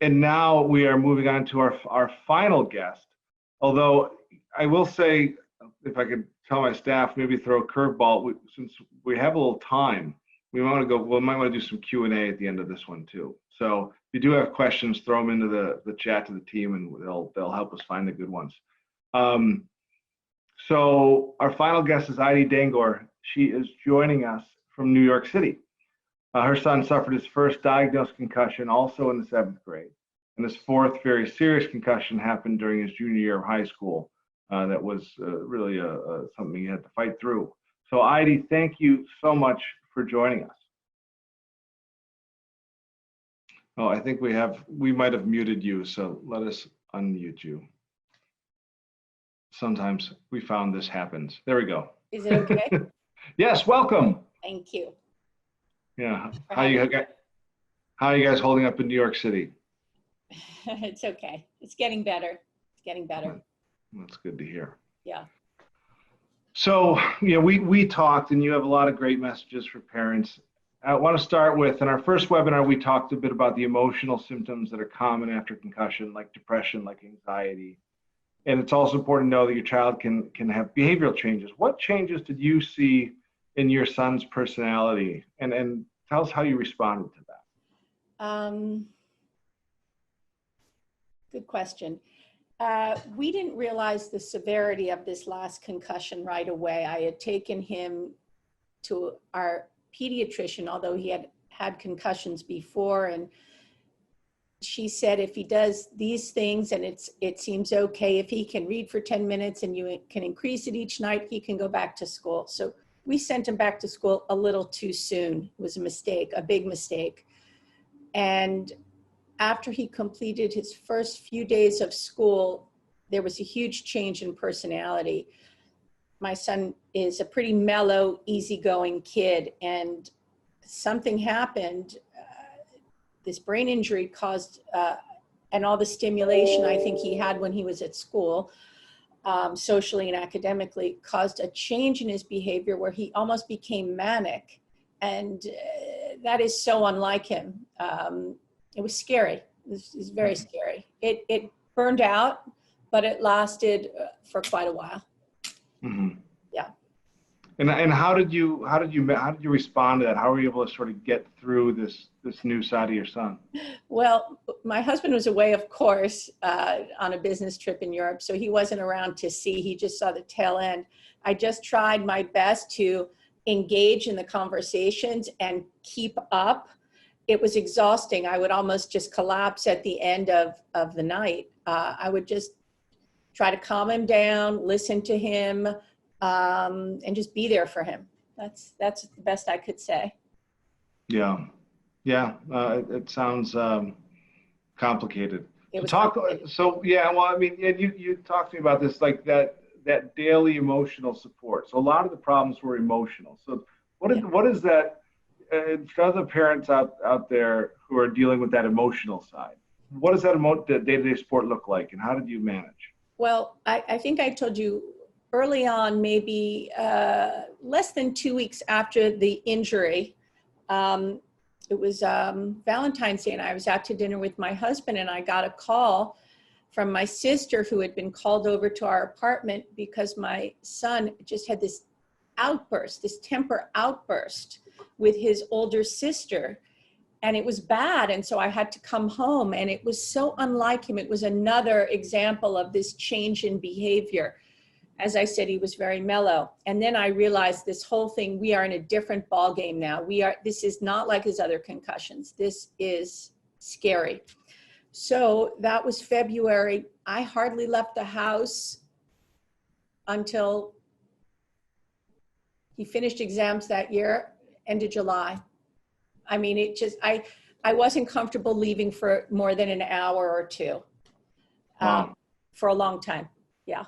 And now we are moving on to our final guest. Although I will say, if I could tell my staff, maybe throw a curveball, since we have a little time, we might want to go, we might want to do some Q&A at the end of this one too. So if you do have questions, throw them into the chat to the team and they'll help us find the good ones. So our final guest is Ide Dangoor. She is joining us from New York City. Her son suffered his first diagnosed concussion also in the 7th grade. And his fourth very serious concussion happened during his junior year of high school. That was really something he had to fight through. So Ide, thank you so much for joining us. Oh, I think we might have muted you, so let us unmute you. Sometimes we found this happens. There we go. Is it okay? Yes, welcome. Thank you. Yeah, how you guys holding up in New York City? It's okay. It's getting better. It's getting better. That's good to hear. Yeah. So, we talked, and you have a lot of great messages for parents. I want to start with, in our first webinar, we talked a bit about the emotional symptoms that are common after concussion, like depression, like anxiety. And it's also important to know that your child can have behavioral changes. What changes did you see in your son's personality? And tell us how you responded to that. Good question. We didn't realize the severity of this last concussion right away. I had taken him to our pediatrician, although he had had concussions before, and she said if he does these things and it seems okay, if he can read for 10 minutes and you can increase it each night, he can go back to school. So we sent him back to school a little too soon. It was a mistake, a big mistake. And after he completed his first few days of school, there was a huge change in personality. My son is a pretty mellow, easygoing kid, and something happened. This brain injury caused, and all the stimulation I think he had when he was at school, socially and academically, caused a change in his behavior where he almost became manic. And that is so unlike him. It was scary. It was very scary. It burned out, but it lasted for quite a while. Mm-hmm. Yeah. And how did you respond to that? How were you able to sort of get through this new side of your son? Well, my husband was away, of course, on a business trip in Europe, so he wasn't around to see. He just saw the tail end. I just tried my best to engage in the conversations and keep up. It was exhausting. I would almost just collapse at the end of the night. I would just try to calm him down, listen to him, and just be there for him. That's the best I could say. Yeah. It sounds complicated. It was complicated. So yeah, well, I mean, you talked to me about this, like that daily emotional support. So a lot of the problems were emotional. So what is that? For other parents out there who are dealing with that emotional side, what does that day-to-day support look like, and how did you manage? Well, I think I told you early on, maybe less than 2 weeks after the injury. It was Valentine's Day, and I was out to dinner with my husband, and I got a call from my sister who had been called over to our apartment because my son just had this outburst, this temper outburst with his older sister, and it was bad. And so I had to come home, and it was so unlike him. It was another example of this change in behavior. As I said, he was very mellow. And then I realized this whole thing, we are in a different ball game now. This is not like his other concussions. This is scary. So that was February. I hardly left the house until he finished exams that year, end of July. I mean, I wasn't comfortable leaving for more than an hour or two. Wow. For a long time, yeah.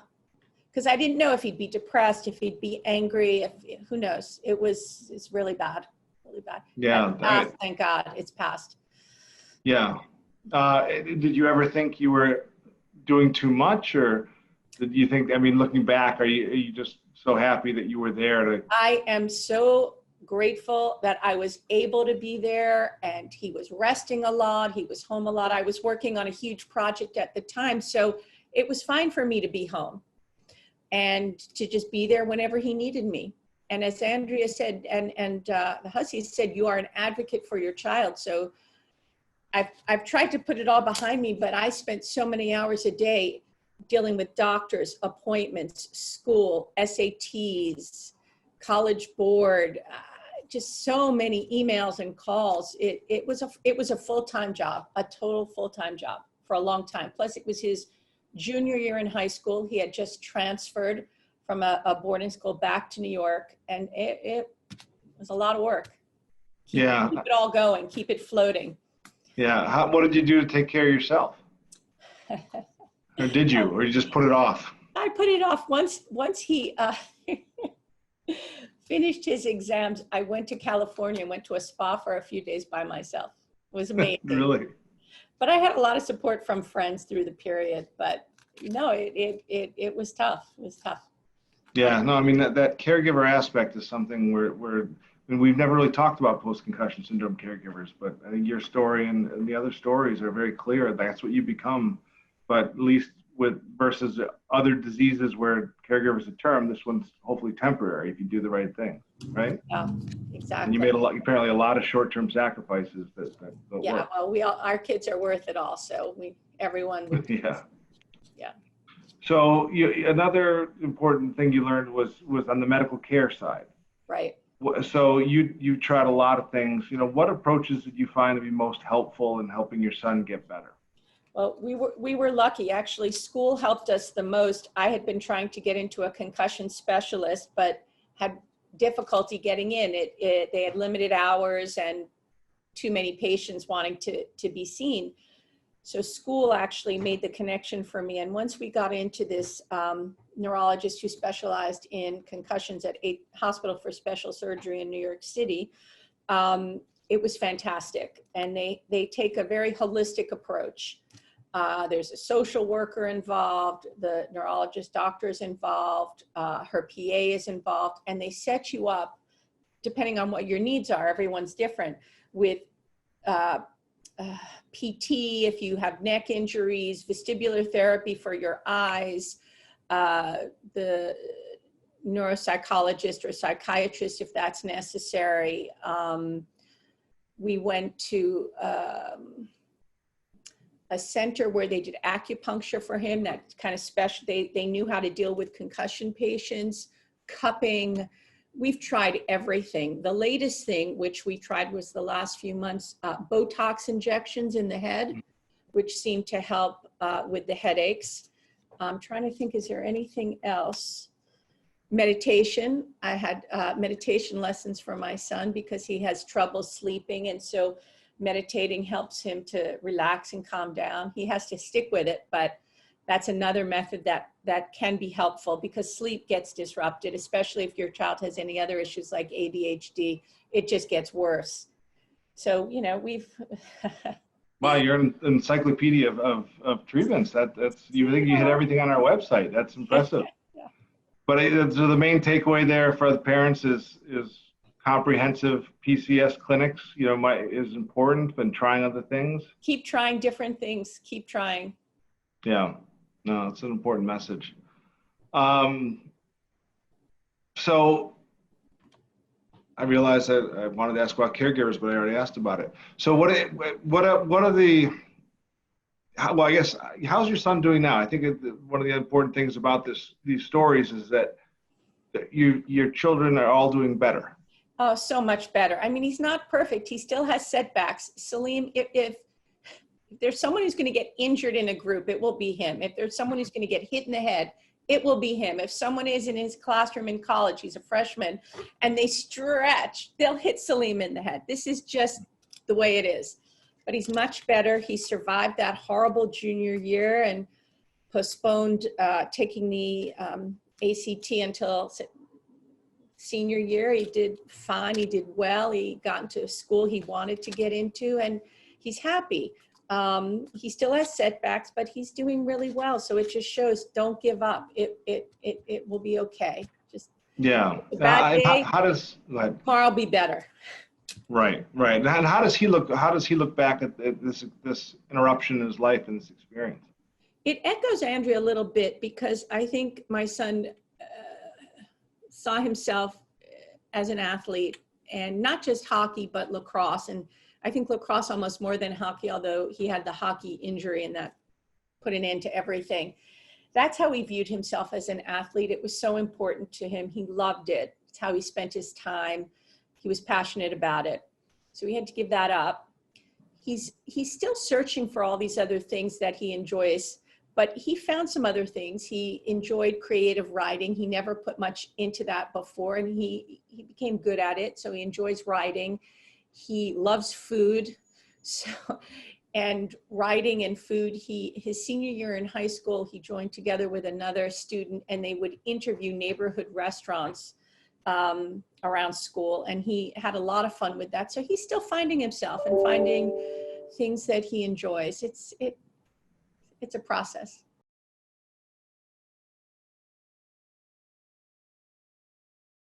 Because I didn't know if he'd be depressed, if he'd be angry, who knows. It's really bad, really bad. Yeah. Thank God, it's passed. Yeah. Did you ever think you were doing too much, or Do you think, I mean, looking back, are you just so happy that you were there to? I am so grateful that I was able to be there, and he was resting a lot. He was home a lot. I was working on a huge project at the time, so it was fine for me to be home and to just be there whenever he needed me. And as Andrea said, and the Hussies said, you are an advocate for your child. So I've tried to put it all behind me, but I spent so many hours a day dealing with doctors, appointments, school, SATs, college board, just so many emails and calls. It was a full-time job, a total full-time job for a long time. Plus it was his junior year in high school. He had just transferred from a boarding school back to New York, and it was a lot of work. Keep it all going, keep it floating. Yeah. What did you do to take care of yourself? Or did you, or you just put it off? I put it off. Once he finished his exams, I went to California and went to a spa for a few days by myself. It was amazing. Really? But I had a lot of support from friends through the period, but no, it was tough. It was tough. Yeah, no, I mean, that caregiver aspect is something where I mean, we've never really talked about post-concussion syndrome caregivers, but I think your story and the other stories are very clear. That's what you become. But at least versus other diseases where caregivers are termed, this one's hopefully temporary if you do the right thing, right? Yeah, exactly. And you made apparently a lot of short-term sacrifices that yeah, work. well, our kids are worth it all. So everyone would. Yeah. Yeah. So another important thing you learned was on the medical care side. Right. So you tried a lot of things. What approaches did you find to be most helpful in helping your son get better? Well, we were lucky. Actually, school helped us the most. I had been trying to get into a concussion specialist, but had difficulty getting in. They had limited hours and too many patients wanting to be seen. So school actually made the connection for me. And once we got into this neurologist who specialized in concussions at a hospital for special surgery in New York City, it was fantastic. And they take a very holistic approach. There's a social worker involved, the neurologist doctor is involved, her PA is involved, and they set you up, depending on what your needs are, everyone's different, with PT if you have neck injuries, vestibular therapy for your eyes, the neuropsychologist or psychiatrist if that's necessary. We went to a center where they did acupuncture for him, that kind of special. They knew how to deal with concussion patients, cupping. We've tried everything. The latest thing, which we tried was the last few months, Botox injections in the head, which seemed to help with the headaches. I'm trying to think, is there anything else? Meditation. I had meditation lessons for my son because he has trouble sleeping. And so meditating helps him to relax and calm down. He has to stick with it, but that's another method that can be helpful because sleep gets disrupted, especially if your child has any other issues like ADHD. It just gets worse. So, we've... Wow, you're an encyclopedia of treatments. That's you think you hit everything on our website. That's impressive. Yeah. But so the main takeaway there for the parents is comprehensive PCS clinics, is important, but trying other things. Keep trying different things. Keep trying. Yeah, no, it's an important message. So I realized that I wanted to ask about caregivers, but I already asked about it. So what are the, well, I guess, how's your son doing now? I think one of the important things about these stories is that your children are all doing better. Oh, so much better. I mean, he's not perfect. He still has setbacks. Salim, if there's someone who's going to get injured in a group, it will be him. If there's someone who's going to get hit in the head, it will be him. If someone is in his classroom in college, he's a freshman, and they stretch, they'll hit Salim in the head. This is just the way it is. But he's much better. He survived that horrible junior year and postponed taking the ACT until senior year. He did fine. He did well. He got into a school he wanted to get into, and he's happy. He still has setbacks, but he's doing really well. So it just shows, don't give up. It will be okay. Just Yeah. a bad day, How does, go ahead. tomorrow will be better. Right, right. And how does he look? How does he look back at this interruption in his life and this experience? It echoes Andrea a little bit because I think my son saw himself as an athlete, and not just hockey, but lacrosse. And I think lacrosse almost more than hockey, although he had the hockey injury and that put an end to everything. That's how he viewed himself as an athlete. It was so important to him. He loved it. It's how he spent his time. He was passionate about it. So he had to give that up. He's still searching for all these other things that he enjoys, but he found some other things. He enjoyed creative writing. He never put much into that before, and he became good at it. So he enjoys writing. He loves food. So, and writing and food, his senior year in high school, he joined together with another student, and they would interview neighborhood restaurants around school, and he had a lot of fun with that. So he's still finding himself and finding things that he enjoys. It's a process.